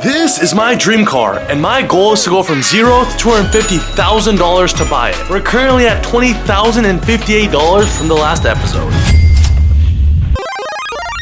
This is my dream car, and my goal is to go from $0 to $250,000 to buy it. We're currently at $20,058 from the last episode.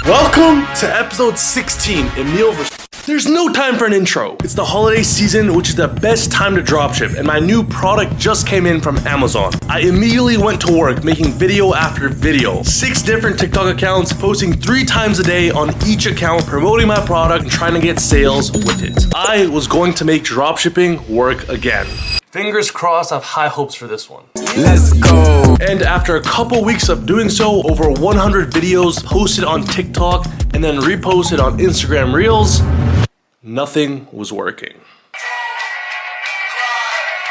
Welcome to episode 16, Emil vs. There's no time for an intro. It's the holiday season, which is the best time to dropship, and my new product just came in from Amazon. I immediately went to work making video after video. 6 different TikTok accounts, posting 3 times a day on each account, promoting my product and trying to get sales with it. I was going to make dropshipping work again. Fingers crossed, I have high hopes for this one. Let's go. And after a couple weeks of doing so, over 100 videos posted on TikTok and then reposted on Instagram Reels, nothing was working.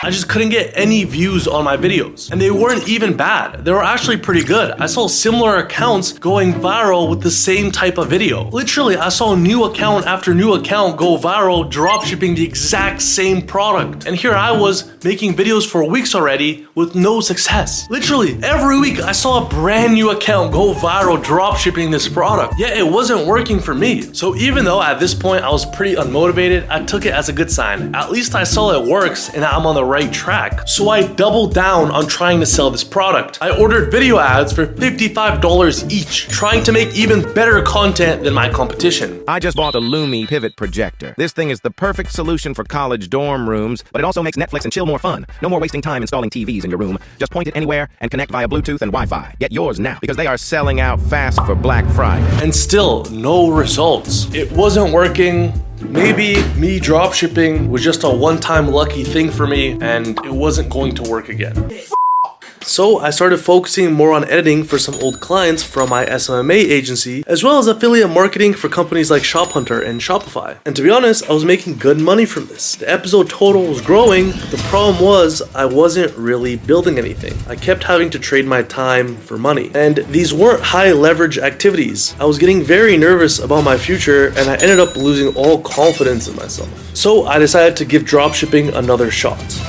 I just couldn't get any views on my videos. And they weren't even bad. They were actually pretty good. I saw similar accounts going viral with the same type of video. Literally, I saw new account after new account go viral, dropshipping the exact same product. And here I was making videos for weeks already with no success. Literally, every week I saw a brand new account go viral dropshipping this product. Yet it wasn't working for me. So even though at this point I was pretty unmotivated, I took it as a good sign. At least I saw it works and I'm on the right track. So I doubled down on trying to sell this product. I ordered video ads for $55 each, trying to make even better content than my competition. I just bought a Lumi pivot projector. This thing is the perfect solution for college dorm rooms, but it also makes Netflix and chill more fun. No more wasting time installing TVs in your room. Just point it anywhere and connect via Bluetooth and Wi-Fi. Get yours now because they are selling out fast for Black Friday. And still, no results. It wasn't working. Maybe me dropshipping was just a one-time lucky thing for me and it wasn't going to work again. So I started focusing more on editing for some old clients from my SMMA agency, as well as affiliate marketing for companies like ShopHunter and Shopify. And to be honest, I was making good money from this. The episode total was growing, but the problem was I wasn't really building anything. I kept having to trade my time for money. And these weren't high leverage activities. I was getting very nervous about my future and I ended up losing all confidence in myself. So I decided to give dropshipping another shot.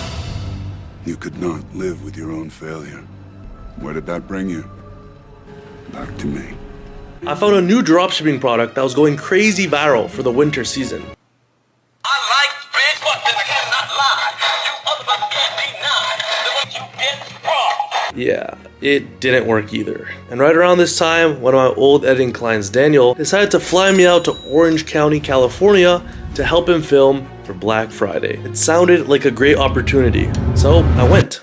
You could not live with your own failure. Where did that bring you? Back to me. I found a new dropshipping product that was going crazy viral for the winter season. I like red buttons, I cannot lie. You other buttons can't deny the way you get wrong. Yeah, it didn't work either. And right around this time, one of my old editing clients, Daniel, decided to fly me out to Orange County, California to help him film for Black Friday. It sounded like a great opportunity, so I went.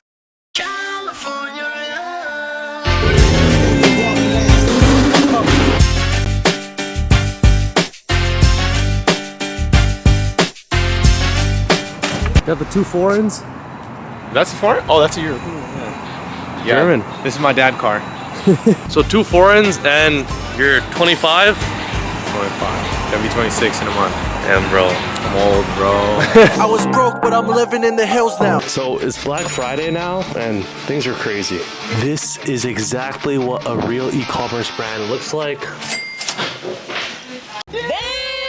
Got the 2 foreigns? That's a foreign? Oh, that's a European. Yeah. German. This is my dad's car. So 2 foreigns and you're 25? 25. Gonna be 26 in a month. Damn, bro. I'm old, bro. I was broke, but I'm living in the hills now. So it's Black Friday now, and things are crazy. This is exactly what a real e-commerce brand looks like.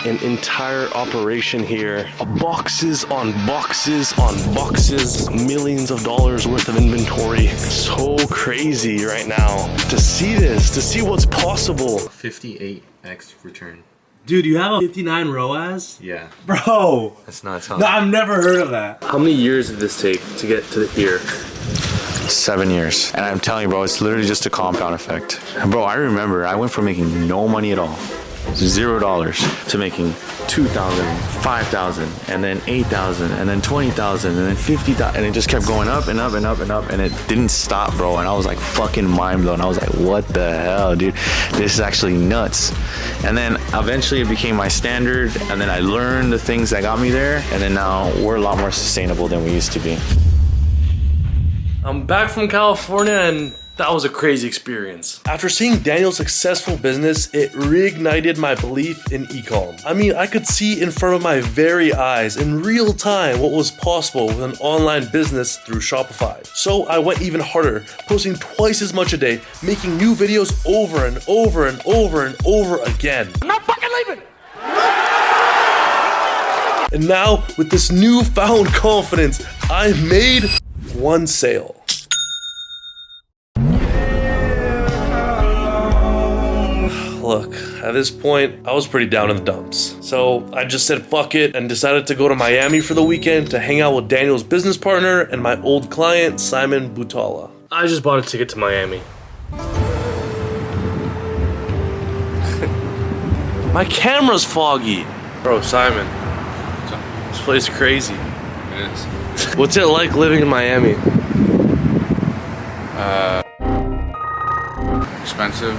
An entire operation here. Boxes on boxes on boxes. Millions of dollars worth of inventory. So crazy right now. To see this, to see what's possible. 58x return. Dude, you have a 59 ROAS? Yeah. Bro! That's nuts, huh? No, I've never heard of that. How many years did this take to get to here? 7 years. And I'm telling you, bro, it's literally just a compound effect. And bro, I remember I went from making no money at all, $0, to making $2,000, $5,000, and then $8,000, and then $20,000, and then $50,000, and it just kept going up and up and up and up, and it didn't stop, bro. And I was like fucking mind blown. I was like, what the hell, dude? This is actually nuts. And then eventually it became my standard, and then I learned the things that got me there, and then now we're a lot more sustainable than we used to be. I'm back from California and that was a crazy experience. After seeing Daniel's successful business, it reignited my belief in e-com. I mean, I could see in front of my very eyes in real time what was possible with an online business through Shopify. So I went even harder, posting twice as much a day, making new videos over and over and over and over again. I'm not fucking leaving. And now, with this newfound confidence, I've made one sale. Look, at this point, I was pretty down in the dumps. So I just said fuck it and decided to go to Miami for the weekend to hang out with Daniel's business partner and my old client, Simon Butala. I just bought a ticket to Miami. My camera's foggy. Bro, Simon, this place is crazy. It is. What's it like living in Miami? Expensive.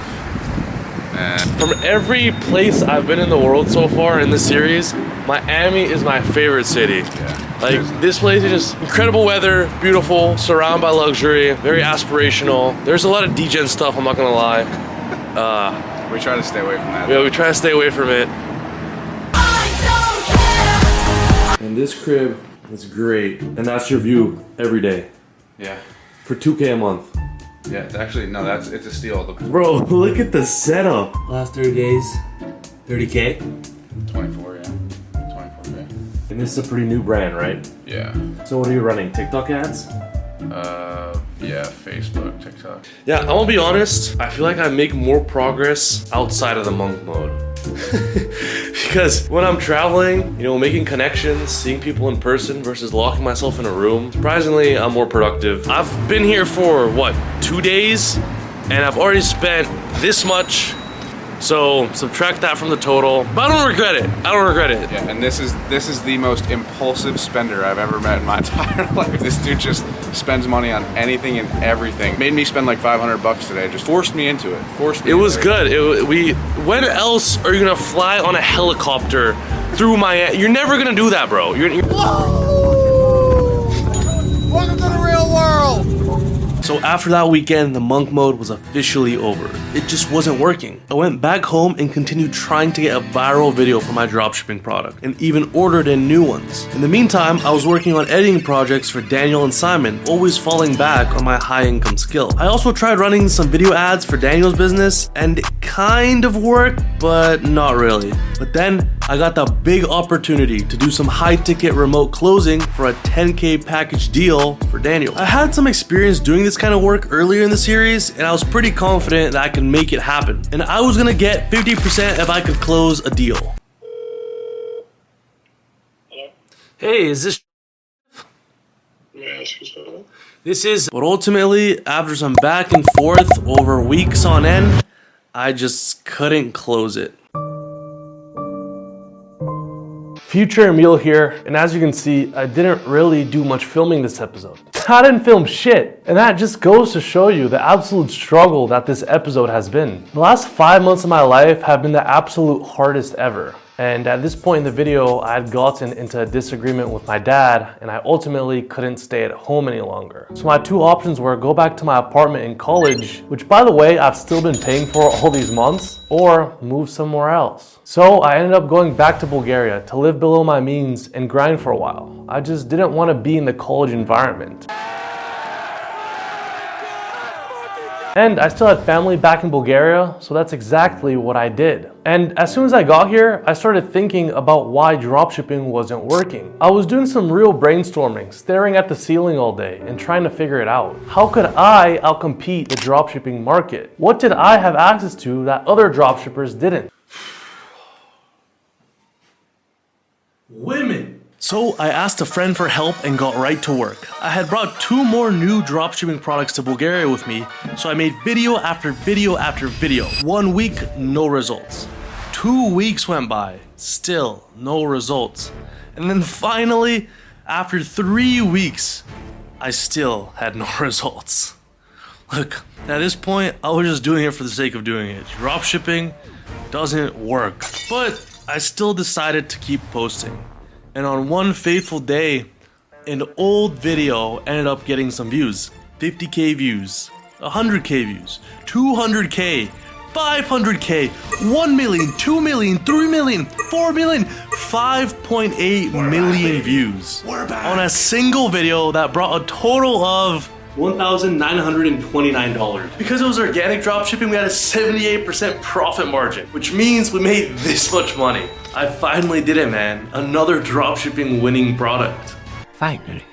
From every place I've been in the world so far in this series, Miami is my favorite city. Yeah. Like, this place is just incredible weather, beautiful, surrounded by luxury, very aspirational. There's a lot of degen stuff, I'm not gonna lie. We try to stay away from that. Yeah, we try to stay away from it. And this crib is great, and that's your view every day Yeah. for $2K a month. Yeah, it's actually, no, it's a steal. Bro, look at the setup. Last 30 days, 30K. 24, yeah. 24K. And this is a pretty new brand, right? Yeah. So what are you running, TikTok ads? Yeah, Facebook, TikTok. Yeah, I'm gonna be honest, I feel like I make more progress outside of the monk mode. Because when I'm traveling, you know, making connections, seeing people in person versus locking myself in a room, surprisingly, I'm more productive. I've been here for, what, 2 days? And I've already spent this much. So subtract that from the total. But I don't regret it. I don't regret it. Yeah, and this is the most impulsive spender I've ever met in my entire life. This dude just spends money on anything and everything. Made me spend like $500 today. Just forced me into it. It was good. When else are you gonna fly on a helicopter through Miami? You're never gonna do that, bro. Welcome to the real world! So after that weekend, the monk mode was officially over. It just wasn't working. I went back home and continued trying to get a viral video for my dropshipping product, and even ordered in new ones. In the meantime, I was working on editing projects for Daniel and Simon, always falling back on my high income skill. I also tried running some video ads for Daniel's business, and it kind of worked, but not really. But then I got the big opportunity to do some high ticket remote closing for a 10K package deal for Daniel. I had some experience doing this kind of work earlier in the series, and I was pretty confident that I could make it happen. And I was gonna get 50% if I could close a deal. Hello? Hey, is this? May I ask who's calling? This is, but ultimately, after some back and forth over weeks on end, I just couldn't close it. Future Emil here, and as you can see, I didn't really do much filming this episode. I didn't film shit, and that just goes to show you the absolute struggle that this episode has been. The last 5 months of my life have been the absolute hardest ever. And at this point in the video, I had gotten into a disagreement with my dad, and I ultimately couldn't stay at home any longer. So my two options were go back to my apartment in college, which by the way, I've still been paying for all these months, or move somewhere else. So I ended up going back to Bulgaria to live below my means and grind for a while. I just didn't want to be in the college environment. And I still had family back in Bulgaria, so that's exactly what I did. And as soon as I got here, I started thinking about why dropshipping wasn't working. I was doing some real brainstorming, staring at the ceiling all day and trying to figure it out. How could I outcompete the dropshipping market? What did I have access to that other dropshippers didn't? Women! So I asked a friend for help and got right to work. I had brought 2 more new dropshipping products to Bulgaria with me, so I made video after video after video. 1 week, no results. 2 weeks went by, still no results. And then finally, after 3 weeks, I still had no results. Look, at this point, I was just doing it for the sake of doing it. Dropshipping doesn't work. But I still decided to keep posting. And on one fateful day, an old video ended up getting some views. 50K views, 100K views, 200K, 500K, 1 million, 2 million, 3 million, 4 million, 5.8 million views on a single video that brought a total of $1,929. Because it was organic dropshipping, we had a 78% profit margin, which means we made this much money. I finally did it, man. Another dropshipping winning product. Finally,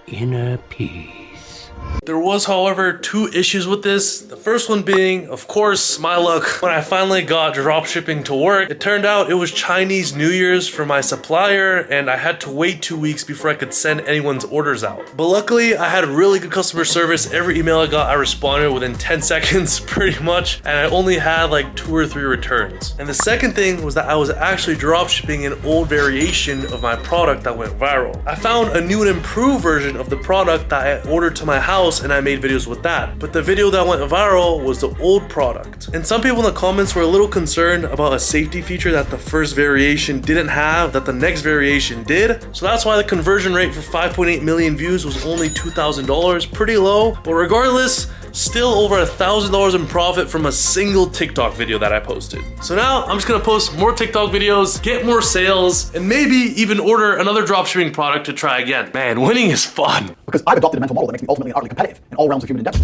inner peace. There was, however, 2 issues with this. The first one being, of course, my luck. When I finally got dropshipping to work, it turned out it was Chinese New Year's for my supplier, and I had to wait 2 weeks before I could send anyone's orders out. But luckily, I had really good customer service. Every email I got, I responded within 10 seconds, pretty much, and I only had like 2 or 3 returns. And the second thing was that I was actually dropshipping an old variation of my product that went viral. I found a new and improved version of the product that I ordered to my house, and I made videos with that. But the video that went viral was the old product. And some people in the comments were a little concerned about a safety feature that the first variation didn't have that the next variation did. So that's why the conversion rate for 5.8 million views was only $2,000, pretty low. But regardless, still over $1,000 in profit from a single TikTok video that I posted. So now I'm just gonna post more TikTok videos, get more sales, and maybe even order another dropshipping product to try again. Man, winning is fun. Because I've adopted a mental model that makes me ultimately and utterly competitive in all realms of human endeavor.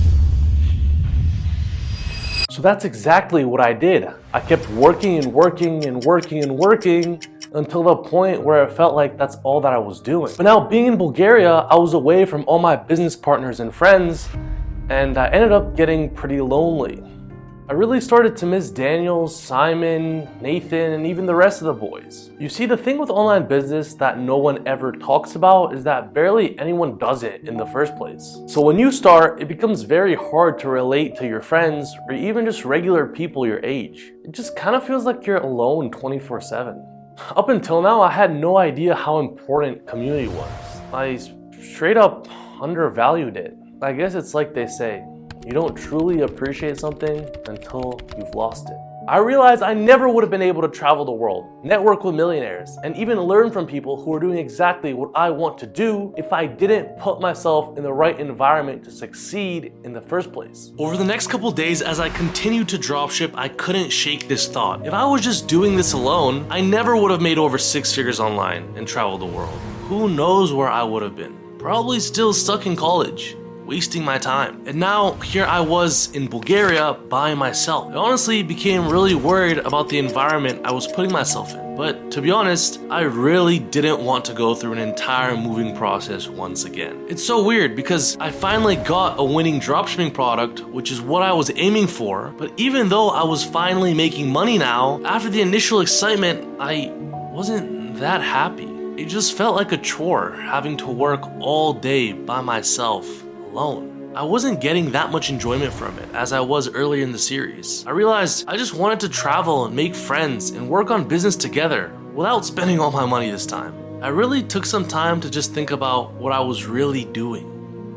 So that's exactly what I did. I kept working and working and working and working until the point where it felt like that's all that I was doing. But now being in Bulgaria, I was away from all my business partners and friends, and I ended up getting pretty lonely. I really started to miss Daniel, Simon, Nathan, and even the rest of the boys. You see, the thing with online business that no one ever talks about is that barely anyone does it in the first place. So when you start, it becomes very hard to relate to your friends or even just regular people your age. It just kind of feels like you're alone 24/7. Up until now, I had no idea how important community was. I straight up undervalued it. I guess it's like they say, you don't truly appreciate something until you've lost it. I realized I never would have been able to travel the world, network with millionaires, and even learn from people who are doing exactly what I want to do if I didn't put myself in the right environment to succeed in the first place. Over the next couple days, as I continued to dropship, I couldn't shake this thought. If I was just doing this alone, I never would have made over 6 figures online and traveled the world. Who knows where I would have been? Probably still stuck in college, wasting my time. And now here I was in Bulgaria by myself. I honestly became really worried about the environment I was putting myself in. But to be honest, I really didn't want to go through an entire moving process once again. It's so weird because I finally got a winning dropshipping product, which is what I was aiming for. But even though I was finally making money now, after the initial excitement, I wasn't that happy. It just felt like a chore having to work all day by myself, alone. I wasn't getting that much enjoyment from it as I was earlier in the series. I realized I just wanted to travel and make friends and work on business together without spending all my money this time. I really took some time to just think about what I was really doing.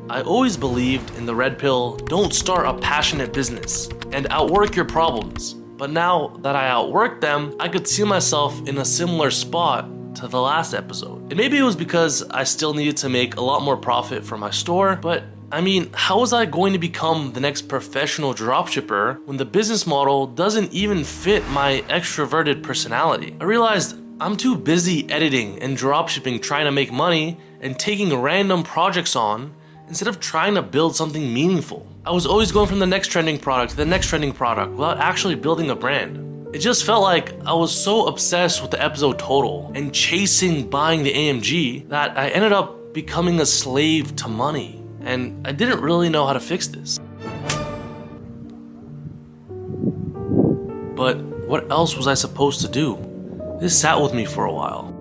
I always believed in the red pill, don't start a passionate business and outwork your problems. But now that I outworked them, I could see myself in a similar spot to the last episode. And maybe it was because I still needed to make a lot more profit from my store, but I mean, how was I going to become the next professional dropshipper when the business model doesn't even fit my extroverted personality? I realized I'm too busy editing and dropshipping trying to make money and taking random projects on instead of trying to build something meaningful. I was always going from the next trending product to the next trending product without actually building a brand. It just felt like I was so obsessed with the episode total and chasing buying the AMG that I ended up becoming a slave to money. And I didn't really know how to fix this. But what else was I supposed to do? This sat with me for a while.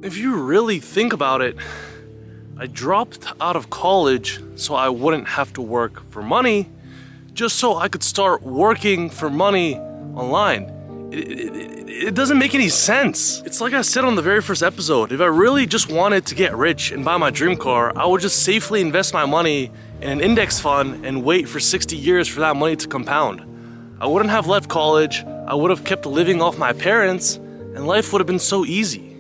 If you really think about it, I dropped out of college so I wouldn't have to work for money, just so I could start working for money online. It doesn't make any sense. It's like I said on the very first episode, if I really just wanted to get rich and buy my dream car, I would just safely invest my money in an index fund and wait for 60 years for that money to compound. I wouldn't have left college, I would have kept living off my parents, and life would have been so easy.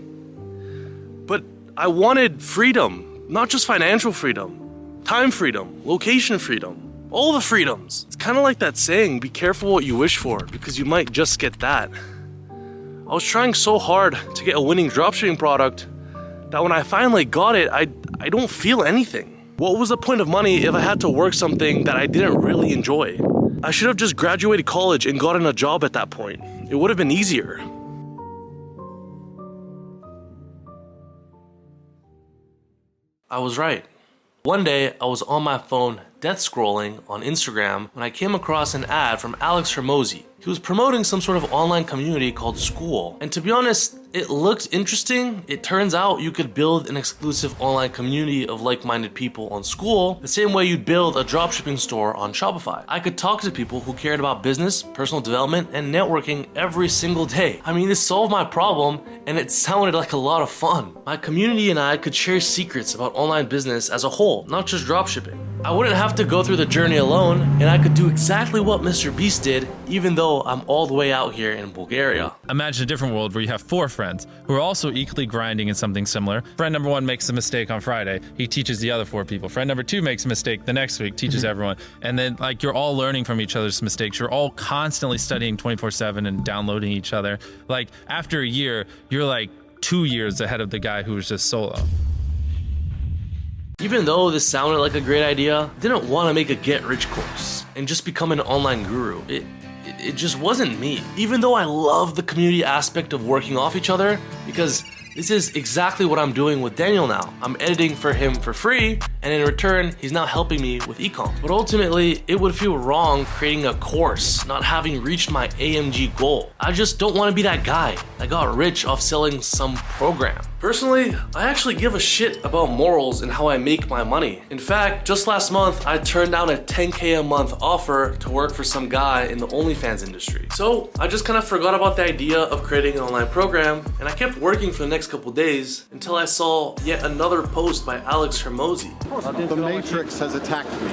But I wanted freedom, not just financial freedom, time freedom, location freedom. All the freedoms. It's kind of like that saying, be careful what you wish for, because you might just get that. I was trying so hard to get a winning dropshipping product that when I finally got it, I don't feel anything. What was the point of money if I had to work something that I didn't really enjoy? I should have just graduated college and gotten a job at that point. It would have been easier. I was right. One day, I was on my phone death scrolling on Instagram when I came across an ad from Alex Hermosi. He was promoting some sort of online community called School. And to be honest, it looked interesting. It turns out you could build an exclusive online community of like-minded people on School the same way you'd build a dropshipping store on Shopify. I could talk to people who cared about business, personal development, and networking every single day. I mean, this solved my problem and it sounded like a lot of fun. My community and I could share secrets about online business as a whole, not just dropshipping. I wouldn't have to go through the journey alone, and I could do exactly what Mr. Beast did, even though I'm all the way out here in Bulgaria. Imagine a different world where you have 4 friends who are also equally grinding in something similar. Friend number 1 makes a mistake on Friday. He teaches the other 4 people. Friend number 2 makes a mistake the next week, teaches everyone. And then like you're all learning from each other's mistakes. You're all constantly studying 24/7 and downloading each other. Like after a year, you're like 2 years ahead of the guy who was just solo. Even though this sounded like a great idea, I didn't want to make a get-rich course and just become an online guru. It just wasn't me. Even though I love the community aspect of working off each other, because this is exactly what I'm doing with Daniel now. I'm editing for him for free, and in return, he's now helping me with ecom. But ultimately, it would feel wrong creating a course, not having reached my AMG goal. I just don't want to be that guy that got rich off selling some program. Personally, I actually give a shit about morals and how I make my money. In fact, just last month, I turned down a 10K a month offer to work for some guy in the OnlyFans industry. So I just kind of forgot about the idea of creating an online program, and I kept working for the next couple days until I saw yet another post by Alex Hermosi. The Matrix has attacked me.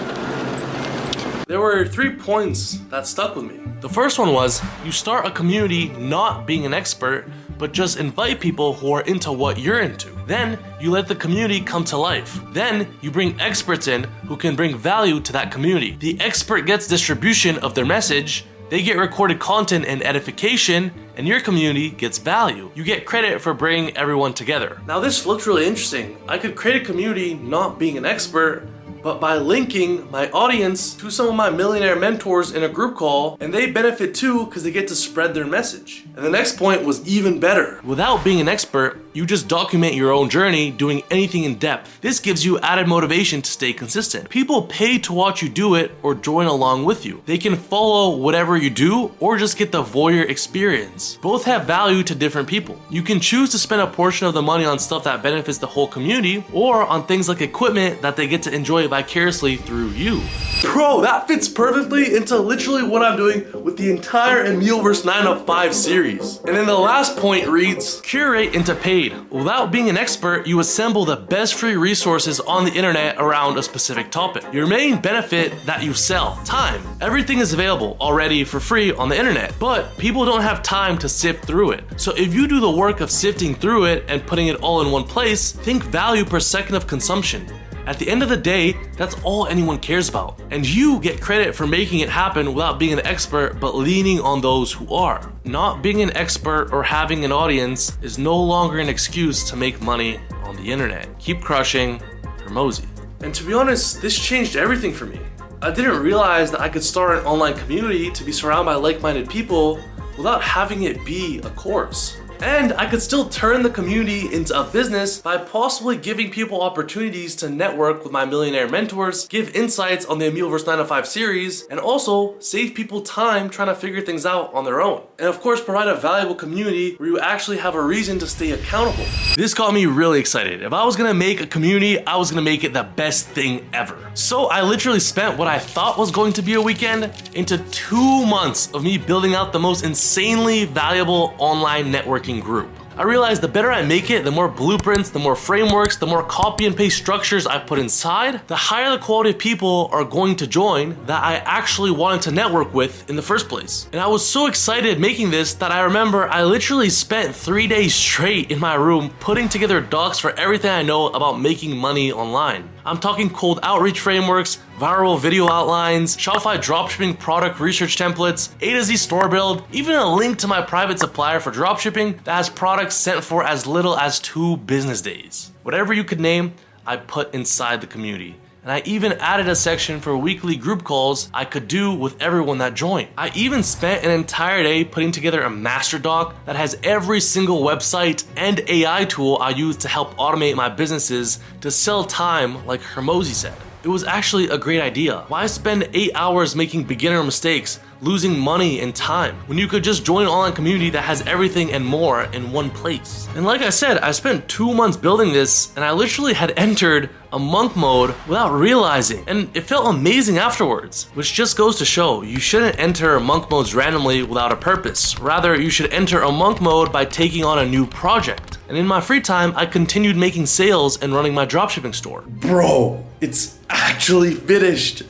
There were 3 points that stuck with me. The first one was, you start a community not being an expert, but just invite people who are into what you're into. Then you let the community come to life. Then you bring experts in who can bring value to that community. The expert gets distribution of their message, they get recorded content and edification, and your community gets value. You get credit for bringing everyone together. Now this looked really interesting. I could create a community not being an expert, but by linking my audience to some of my millionaire mentors in a group call, and they benefit too because they get to spread their message. And the next point was even better. Without being an expert, you just document your own journey doing anything in depth. This gives you added motivation to stay consistent. People pay to watch you do it or join along with you. They can follow whatever you do or just get the voyeur experience. Both have value to different people. You can choose to spend a portion of the money on stuff that benefits the whole community or on things like equipment that they get to enjoy vicariously through you. Bro, that fits perfectly into literally what I'm doing with the entire Emil vs 9 to 5 series. And then the last point reads, curate into paid. Without being an expert, you assemble the best free resources on the internet around a specific topic. Your main benefit that you sell, time. Everything is available already for free on the internet, but people don't have time to sift through it. So if you do the work of sifting through it and putting it all in one place, think value per second of consumption. At the end of the day, that's all anyone cares about. And you get credit for making it happen without being an expert, but leaning on those who are. Not being an expert or having an audience is no longer an excuse to make money on the internet. Keep crushing, Hermosi. And to be honest, this changed everything for me. I didn't realize that I could start an online community to be surrounded by like-minded people without having it be a course. And I could still turn the community into a business by possibly giving people opportunities to network with my millionaire mentors, give insights on the Emil vs 9 to 5 series, and also save people time trying to figure things out on their own. And of course, provide a valuable community where you actually have a reason to stay accountable. This got me really excited. If I was gonna make a community, I was gonna make it the best thing ever. So I literally spent what I thought was going to be a weekend into 2 months of me building out the most insanely valuable online networking group. I realized the better I make it, the more blueprints, the more frameworks, the more copy and paste structures I put inside, the higher the quality of people are going to join that I actually wanted to network with in the first place. And I was so excited making this that I remember I literally spent 3 days straight in my room putting together docs for everything I know about making money online. I'm talking cold outreach frameworks, viral video outlines, Shopify dropshipping product research templates, A to Z store build, even a link to my private supplier for dropshipping that has products sent for as little as 2 business days. Whatever you could name, I put inside the community. And I even added a section for weekly group calls I could do with everyone that joined. I even spent an entire day putting together a master doc that has every single website and AI tool I use to help automate my businesses to sell time, like Hermosi said. It was actually a great idea. Why spend 8 hours making beginner mistakes, losing money and time, when you could just join an online community that has everything and more in one place? And like I said, I spent 2 months building this, and I literally had entered a monk mode without realizing, and it felt amazing afterwards, which just goes to show you shouldn't enter monk modes randomly without a purpose. Rather, you should enter a monk mode by taking on a new project. And in my free time, I continued making sales and running my dropshipping store. Bro, it's actually finished.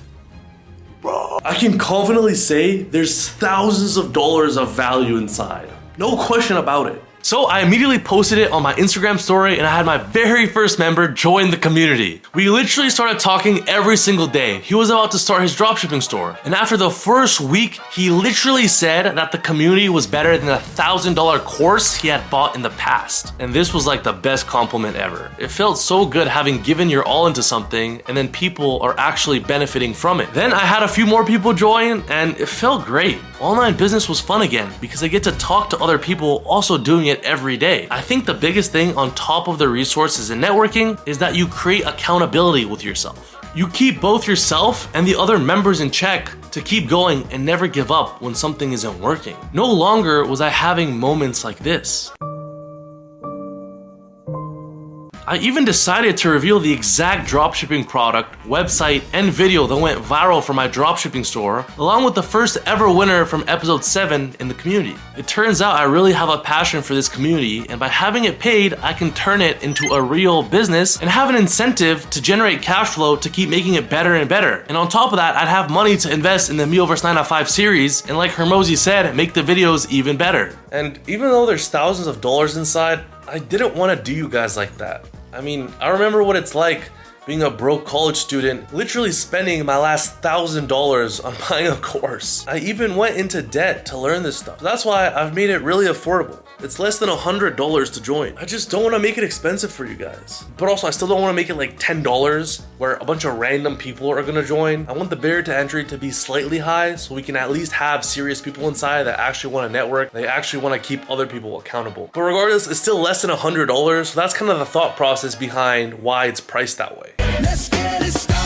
Bro, I can confidently say there's thousands of dollars of value inside. No question about it. So I immediately posted it on my Instagram story, and I had my very first member join the community. We literally started talking every single day. He was about to start his dropshipping store. And after the first week, he literally said that the community was better than a $1,000 course he had bought in the past. And this was like the best compliment ever. It felt so good having given your all into something, and then people are actually benefiting from it. Then I had a few more people join, and it felt great. Online business was fun again because I get to talk to other people also doing it every day. I think the biggest thing on top of the resources and networking is that you create accountability with yourself. You keep both yourself and the other members in check to keep going and never give up when something isn't working. No longer was I having moments like this. I even decided to reveal the exact dropshipping product, website, and video that went viral for my dropshipping store, along with the first ever winner from episode 7 in the community. It turns out I really have a passion for this community, and by having it paid, I can turn it into a real business and have an incentive to generate cash flow to keep making it better and better. And on top of that, I'd have money to invest in the Emil vs 9 to 5 series, and like Hermosi said, make the videos even better. And even though there's thousands of dollars inside, I didn't want to do you guys like that. I mean, I remember what it's like being a broke college student, literally spending my last $1,000 on buying a course. I even went into debt to learn this stuff. That's why I've made it really affordable. It's less than $100 to join. I just don't want to make it expensive for you guys. But also, I still don't want to make it like $10 where a bunch of random people are going to join. I want the barrier to entry to be slightly high so we can at least have serious people inside that actually want to network. They actually want to keep other people accountable. But regardless, it's still less than $100. So that's kind of the thought process behind why it's priced that way. Let's get it started.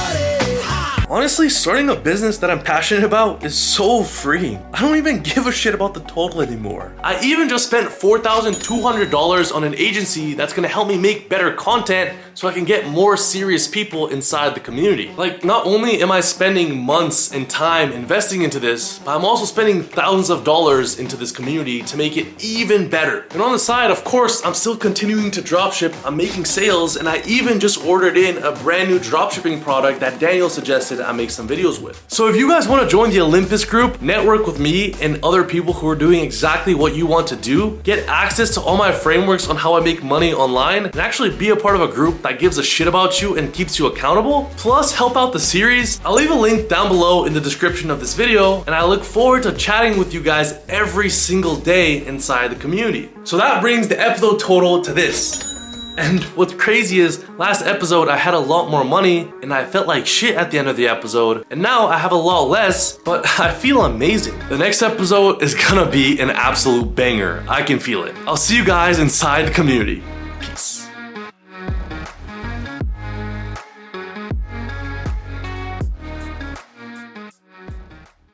Honestly, starting a business that I'm passionate about is so freeing. I don't even give a shit about the total anymore. I even just spent $4,200 on an agency that's gonna help me make better content so I can get more serious people inside the community. Like, not only am I spending months and time investing into this, but I'm also spending thousands of dollars into this community to make it even better. And on the side, of course, I'm still continuing to dropship, I'm making sales, and I even just ordered in a brand new dropshipping product that Daniel suggested I make some videos with. So if you guys want to join the Olympus group, network with me and other people who are doing exactly what you want to do, get access to all my frameworks on how I make money online, and actually be a part of a group that gives a shit about you and keeps you accountable, plus help out the series, I'll leave a link down below in the description of this video, and I look forward to chatting with you guys every single day inside the community. So that brings the episode total to this. And what's crazy is, last episode I had a lot more money and I felt like shit at the end of the episode, and now I have a lot less, but I feel amazing. The next episode is gonna be an absolute banger. I can feel it. I'll see you guys inside the community. Peace.